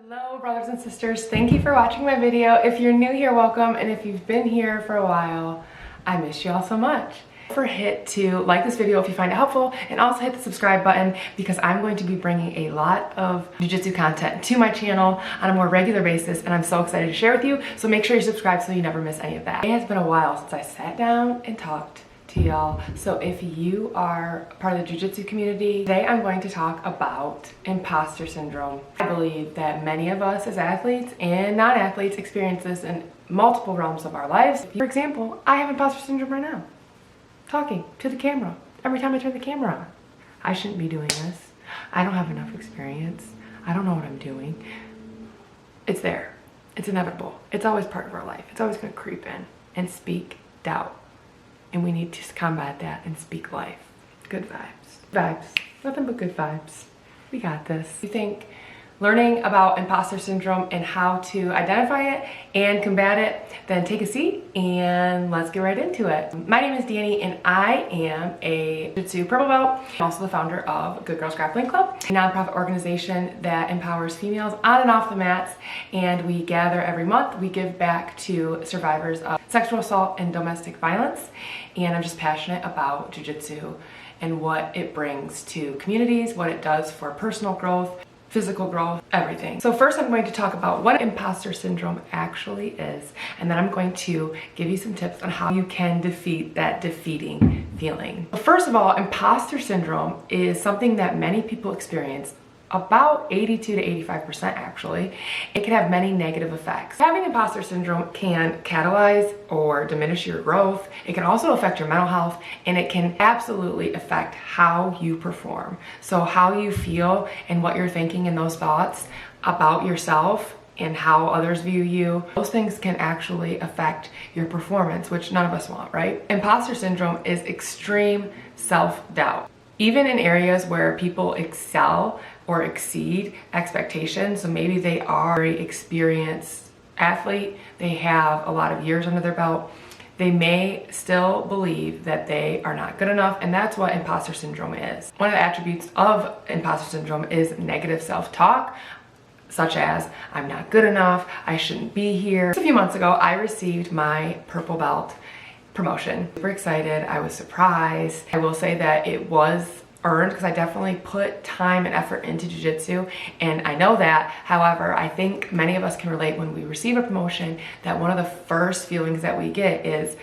Hello brothers and sisters, thank you for watching my video. If you're new here, welcome, and if you've been here for a while, I miss you all so much. Don't forget to like this video if you find it helpful, and also hit the subscribe button because I'm going to be bringing a lot of jiu-jitsu content to my channel on a more regular basis, and I'm so excited to share with you, so make sure you subscribe so you never miss any of that. It has been a while since I sat down and talked to y'all, so if you are part of the jiu-jitsu community, today I'm going to talk about imposter syndrome. I believe that many of us as athletes and non-athletes experience this in multiple realms of our lives. For example, I have imposter syndrome right now, talking to the camera. Every time I turn the camera on, I shouldn't be doing this. I don't have enough experience. I don't know what I'm doing. It's there. It's inevitable. It's always part of our life. It's always going to creep in and speak doubt. And we need to combat that and speak life. Good vibes. Vibes. Nothing but good vibes. We got this. You think learning about imposter syndrome and how to identify it and combat it, then take a seat and let's get right into it. My name is Danie and I am a Jiu-Jitsu purple belt. I'm also the founder of Good Girls Grappling Club, a nonprofit organization that empowers females on and off the mats, and we gather every month. We give back to survivors of sexual assault and domestic violence, and I'm just passionate about Jiu-Jitsu and what it brings to communities, what it does for personal growth, physical growth, everything. So first I'm going to talk about what imposter syndrome actually is, and then I'm going to give you some tips on how you can defeat that defeating feeling. First of all, imposter syndrome is something that many people experience, about 82 to 85% actually. It can have many negative effects. Having imposter syndrome can catalyze or diminish your growth. It can also affect your mental health, and it can absolutely affect how you perform. So how you feel and what you're thinking and those thoughts about yourself and how others view you, those things can actually affect your performance, which none of us want, right? Imposter syndrome is extreme self-doubt. Even in areas where people excel or exceed expectations, so maybe they are a very experienced athlete, they have a lot of years under their belt, they may still believe that they are not good enough, and that's what imposter syndrome is. One of the attributes of imposter syndrome is negative self-talk, such as, I'm not good enough, I shouldn't be here. Just a few months ago, I received my purple belt promotion. Super excited, I was surprised. I will say that it was earned because I definitely put time and effort into jiu-jitsu, and I know that. However, I think many of us can relate when we receive a promotion that one of the first feelings that we get is,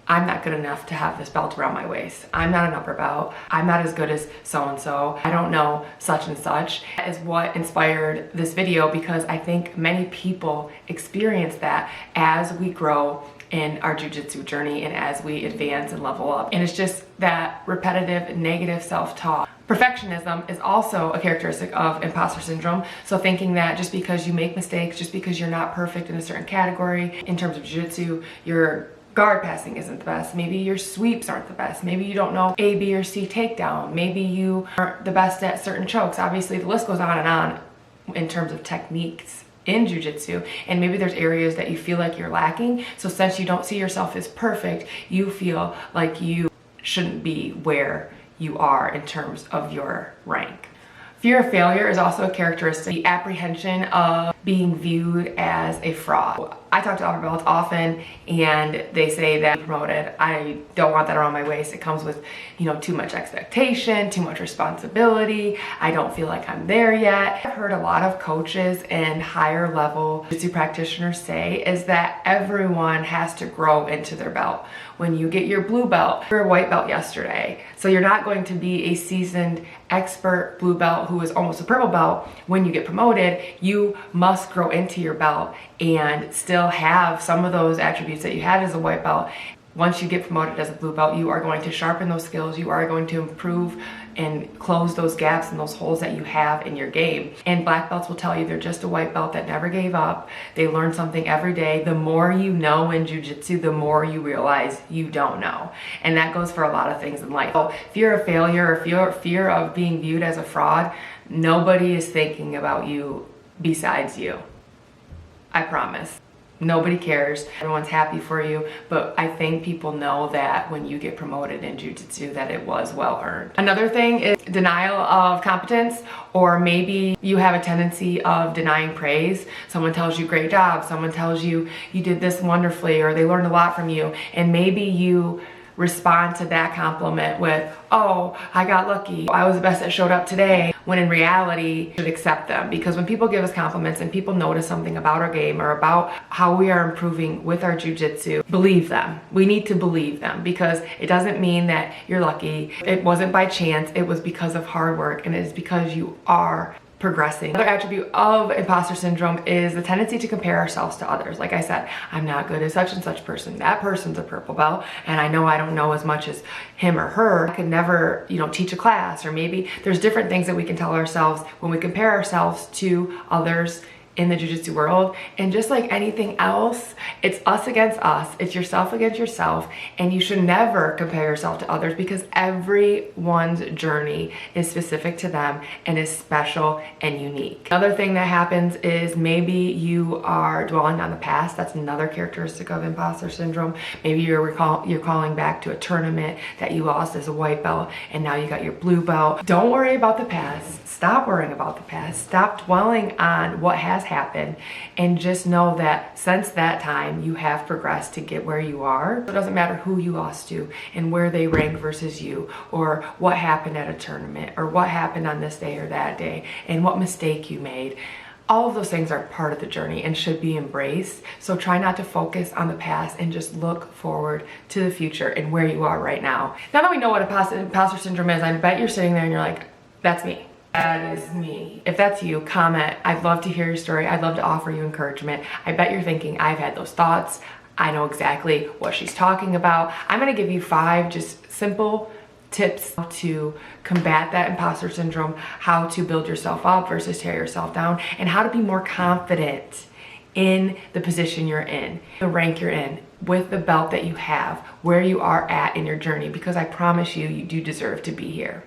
I'm not good enough to have this belt around my waist. I'm not an upper belt. I'm not as good as so-and-so. I don't know such and such. That is what inspired this video, because I think many people experience that as we grow in our jiu-jitsu journey and as we advance and level up. And it's just that repetitive negative self-talk. Perfectionism is also a characteristic of imposter syndrome. So thinking that just because you make mistakes, just because you're not perfect in a certain category, in terms of jiu-jitsu, your guard passing isn't the best, maybe your sweeps aren't the best, maybe you don't know A, B, or C takedown, maybe you aren't the best at certain chokes. Obviously the list goes on and on in terms of techniques in jiu-jitsu, and maybe there's areas that you feel like you're lacking. So since you don't see yourself as perfect, you feel like you shouldn't be where you are in terms of your rank. Fear of failure is also a characteristic. The apprehension of being viewed as a fraud. I talk to upper belts often, and they say that I'm promoted, I don't want that around my waist. It comes with, too much expectation, too much responsibility. I don't feel like I'm there yet. I've heard a lot of coaches and higher level jiu-jitsu practitioners say is that everyone has to grow into their belt. When you get your blue belt, you're a white belt yesterday. So you're not going to be a seasoned expert blue belt who is almost a purple belt. When you get promoted, you must grow into your belt and still have some of those attributes that you had as a white belt. Once you get promoted as a blue belt, you are going to sharpen those skills, you are going to improve and close those gaps and those holes that you have in your game. And black belts will tell you they're just a white belt that never gave up. They learn something every day. The more you know in jiu-jitsu, the more you realize you don't know. And that goes for a lot of things in life. So fear of failure or fear of being viewed as a fraud, nobody is thinking about you besides you. I promise. Nobody cares. Everyone's happy for you, but I think people know that when you get promoted in Jiu-Jitsu that it was well earned. Another thing is denial of competence, or maybe you have a tendency of denying praise. Someone tells you great job, someone tells you you did this wonderfully, or they learned a lot from you, and maybe you respond to that compliment with, oh, I got lucky, I was the best that showed up today, when in reality, you should accept them. Because when people give us compliments and people notice something about our game or about how we are improving with our jiu-jitsu, believe them. We need to believe them, because it doesn't mean that you're lucky. It wasn't by chance, it was because of hard work, and it is because you are progressing. Another attribute of imposter syndrome is the tendency to compare ourselves to others. Like I said, I'm not good as such and such person. That person's a purple belt, and I know I don't know as much as him or her. I could never, teach a class, or maybe there's different things that we can tell ourselves when we compare ourselves to others in the jiu-jitsu world. And just like anything else, it's us against us, it's yourself against yourself, and you should never compare yourself to others, because everyone's journey is specific to them and is special and unique. Another thing that happens is maybe you are dwelling on the past. That's another characteristic of imposter syndrome. Maybe you're calling back to a tournament that you lost as a white belt, and now you got your blue belt. Don't worry about the past. Stop worrying about the past. Stop dwelling on what has happened, and just know that since that time you have progressed to get where you are. It doesn't matter who you lost to and where they rank versus you, or what happened at a tournament, or what happened on this day or that day, and what mistake you made. All of those things are part of the journey and should be embraced. So try not to focus on the past and just look forward to the future and where you are right now. Now that we know what imposter syndrome is, I bet you're sitting there and you're like, that's me. That is me. If that's you, comment. I'd love to hear your story. I'd love to offer you encouragement. I bet you're thinking, I've had those thoughts. I know exactly what she's talking about. I'm gonna give you 5 just simple tips to combat that imposter syndrome, how to build yourself up versus tear yourself down, and how to be more confident in the position you're in, the rank you're in, with the belt that you have, where you are at in your journey, because I promise you, you do deserve to be here.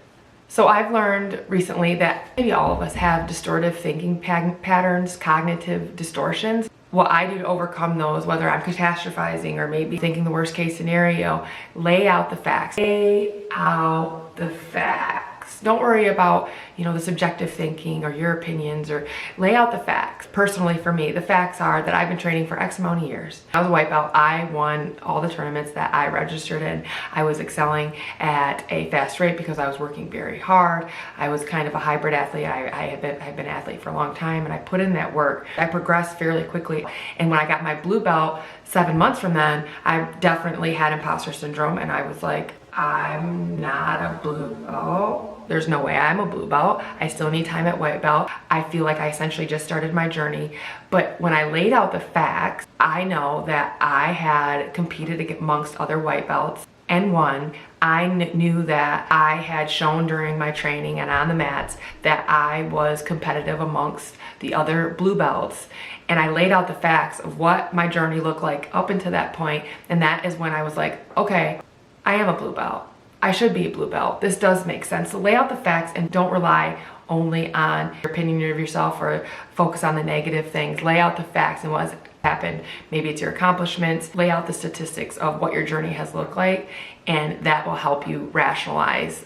So I've learned recently that maybe all of us have distortive thinking patterns, cognitive distortions. What I do to overcome those, whether I'm catastrophizing or maybe thinking the worst case scenario, lay out the facts. Lay out the facts. Don't worry about, the subjective thinking or your opinions, or lay out the facts. Personally, for me, the facts are that I've been training for X amount of years. I was a white belt. I won all the tournaments that I registered in. I was excelling at a fast rate because I was working very hard. I was kind of a hybrid athlete. I've been an athlete for a long time, and I put in that work. I progressed fairly quickly. And when I got my blue belt 7 months from then, I definitely had imposter syndrome, and I was like, I'm not a blue belt. There's no way I'm a blue belt. I still need time at white belt. I feel like I essentially just started my journey. But when I laid out the facts, I know that I had competed amongst other white belts and won. I knew that I had shown during my training and on the mats that I was competitive amongst the other blue belts. And I laid out the facts of what my journey looked like up until that point. And that is when I was like, okay, I am a blue belt. I should be a blue belt. This does make sense. So lay out the facts and don't rely only on your opinion of yourself or focus on the negative things. Lay out the facts and what's happened. Maybe it's your accomplishments. Lay out the statistics of what your journey has looked like, and that will help you rationalize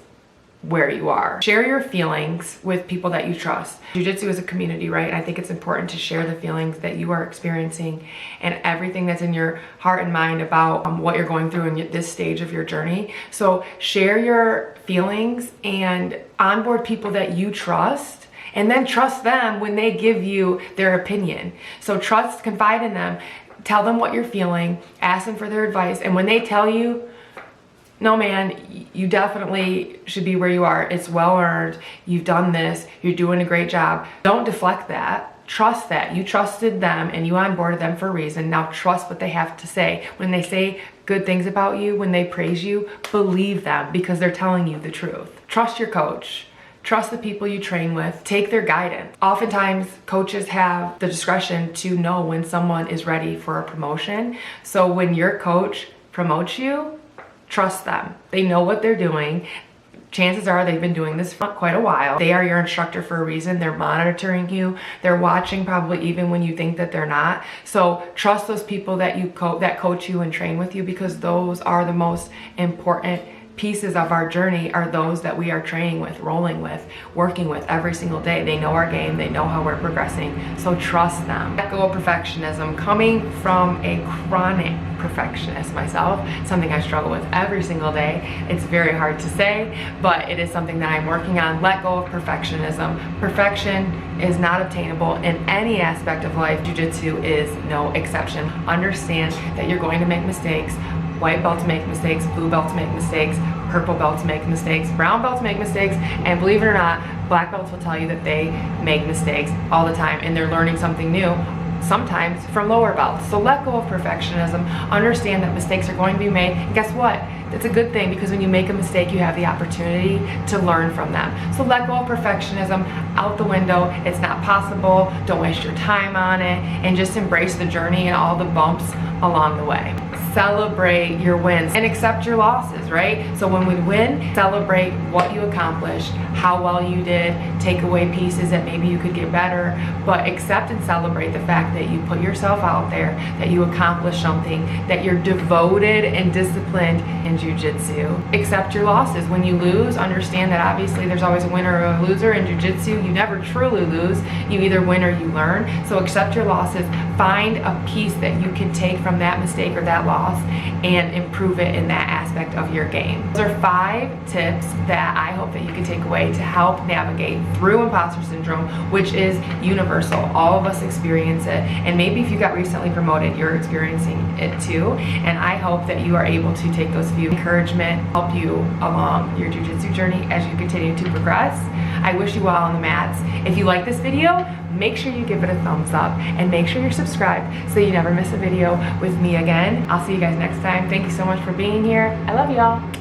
where you are. Share your feelings with people that you trust. Jiu-Jitsu is a community, right? And I think it's important to share the feelings that you are experiencing and everything that's in your heart and mind about what you're going through in this stage of your journey. So share your feelings and onboard people that you trust, and then trust them when they give you their opinion. So trust, confide in them, tell them what you're feeling, ask them for their advice, and when they tell you, no man, you definitely should be where you are. It's well earned. You've done this. You're doing a great job. Don't deflect that. Trust that. You trusted them and you onboarded them for a reason. Now trust what they have to say. When they say good things about you, when they praise you, believe them because they're telling you the truth. Trust your coach. Trust the people you train with. Take their guidance. Oftentimes, coaches have the discretion to know when someone is ready for a promotion. So when your coach promotes you, trust them. They know what they're doing. chances are they've been doing this for quite a while. They are your instructor for a reason. They're monitoring you. They're watching probably even when you think that they're not. So trust those people that that coach you and train with you, because those are the most important pieces of our journey, are those that we are training with, rolling with, working with every single day. They know our game, they know how we're progressing, so trust them. Let go of perfectionism. Coming from a chronic perfectionist myself, something I struggle with every single day. It's very hard to say, but it is something that I'm working on. Let go of perfectionism. Perfection is not obtainable in any aspect of life. Jiu-Jitsu is no exception. Understand that you're going to make mistakes. White belts make mistakes, blue belts make mistakes, purple belts make mistakes, brown belts make mistakes, and believe it or not, black belts will tell you that they make mistakes all the time, and they're learning something new, sometimes from lower belts. So let go of perfectionism. Understand that mistakes are going to be made, and guess what? That's a good thing, because when you make a mistake, you have the opportunity to learn from them. So let go of perfectionism, out the window. It's not possible. Don't waste your time on it, and just embrace the journey and all the bumps along the way. Celebrate your wins and accept your losses, right? So when we win, celebrate what you accomplished, how well you did, take away pieces that maybe you could get better, but accept and celebrate the fact that you put yourself out there, that you accomplished something, that you're devoted and disciplined in Jiu-Jitsu. Accept your losses. When you lose, understand that obviously there's always a winner or a loser in Jiu-Jitsu. You never truly lose. You either win or you learn. So accept your losses. Find a piece that you can take from that mistake or that loss and improve it in that aspect of your game. Those are 5 tips that I hope that you can take away to help navigate through imposter syndrome, which is universal. All of us experience it, and maybe if you got recently promoted, you're experiencing it too. And I hope that you are able to take those few encouragement, help you along your Jiu-Jitsu journey as you continue to progress. I wish you well on the mats. If you like this video, make sure you give it a thumbs up and make sure you're subscribed so you never miss a video with me again. I'll see you guys next time. Thank you so much for being here. I love y'all.